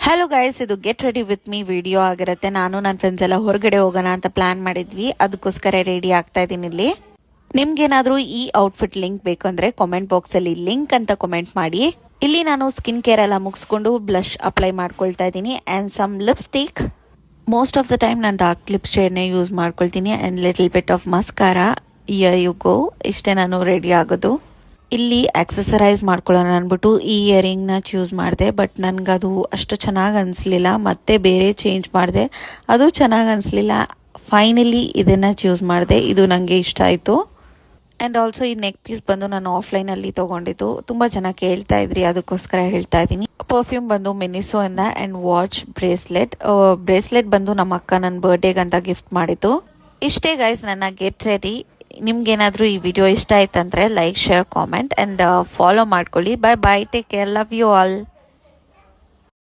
Hello guys, ಇದು get ready with me video ಆಗಿರುತ್ತೆ. ನಾನು ನನ್ನ ಫ್ರೆಂಡ್ಸ್ ಎಲ್ಲ ಹೊರಗಡೆ ಹೋಗೋಣ ಅಂತ ಪ್ಲಾನ್ ಮಾಡಿದ್ವಿ. ಅದಕ್ಕೋಸ್ಕರ ರೆಡಿ ಆಗ್ತಾ ಇದೀನಿ. ಇಲ್ಲಿ ನಿಮ್ಗೇನಾದ್ರೂ ಈ ಔಟ್ಫಿಟ್ ಲಿಂಕ್ ಬೇಕಂದ್ರೆ ಕಾಮೆಂಟ್ ಬಾಕ್ಸ್ ಅಲ್ಲಿ ಲಿಂಕ್ ಅಂತ ಕಾಮೆಂಟ್ ಮಾಡಿ. ಇಲ್ಲಿ ನಾನು ಸ್ಕಿನ್ ಕೇರ್ ಎಲ್ಲ ಮುಗಿಸ್ಕೊಂಡು ಬ್ಲಷ್ ಅಪ್ಲೈ ಮಾಡ್ಕೊಳ್ತಾ ಇದ್ದೀನಿ and some lipstick. Most of the time ನಾನು ಡಾರ್ಕ್ ಲಿಪ್ ಶೇಡ್ನೇ ಯೂಸ್ ಮಾಡ್ಕೊಳ್ತೀನಿ and little bit of mascara. You go. ಇಷ್ಟೇ ನಾನು ರೆಡಿ ಆಗೋದು. ಇಲ್ಲಿ ಆಕ್ಸೆಸರೈಸ್ ಮಾಡ್ಕೊಳ್ಳೋಣ ಅಂದ್ಬಿಟ್ಟು ಈ ಇಯರಿಂಗ್ನ ಚೂಸ್ ಮಾಡಿದೆ. ಬಟ್ ನನಗದು ಅಷ್ಟು ಚೆನ್ನಾಗಿ ಅನಿಸ್ಲಿಲ್ಲ. ಮತ್ತೆ ಬೇರೆ ಚೇಂಜ್ ಮಾಡಿದೆ, ಅದು ಚೆನ್ನಾಗಿ ಅನಿಸ್ಲಿಲ್ಲ. ಫೈನಲಿ ಇದನ್ನು ಚೂಸ್ ಮಾಡಿದೆ. ಇದು ನನಗೆ ಇಷ್ಟ ಆಯಿತು. ಆ್ಯಂಡ್ ಆಲ್ಸೋ ಈ ನೆಕ್ ಪೀಸ್ ಬಂದು ನಾನು ಆಫ್ಲೈನಲ್ಲಿ ತೊಗೊಂಡಿದ್ದು. ತುಂಬ ಜನ ಕೇಳ್ತಾ ಇದ್ರಿ, ಅದಕ್ಕೋಸ್ಕರ ಹೇಳ್ತಾ ಇದ್ದೀನಿ. ಪರ್ಫ್ಯೂಮ್ ಬಂದು ಮಿನಿಸೋ ಇಂದ ಆ್ಯಂಡ್ ವಾಚ್ ಬ್ರೇಸ್ಲೆಟ್ ಬಂದು ನಮ್ಮ ಅಕ್ಕ ನನ್ನ ಬರ್ಡೇಗೆ ಅಂತ ಗಿಫ್ಟ್ ಮಾಡಿದ್ದು. ಇಷ್ಟೇ ಗೈಸ್ ನನ್ನ ಗೆಟ್ ರೆಡಿ. ನಿಮ್ಗೇನಾದರೂ ಈ ವಿಡಿಯೋ ಇಷ್ಟ ಆಯ್ತಂದ್ರೆ like, share, comment and follow ಮಾಡ್ಕೊಳ್ಳಿ. Bye bye, take care, love you all.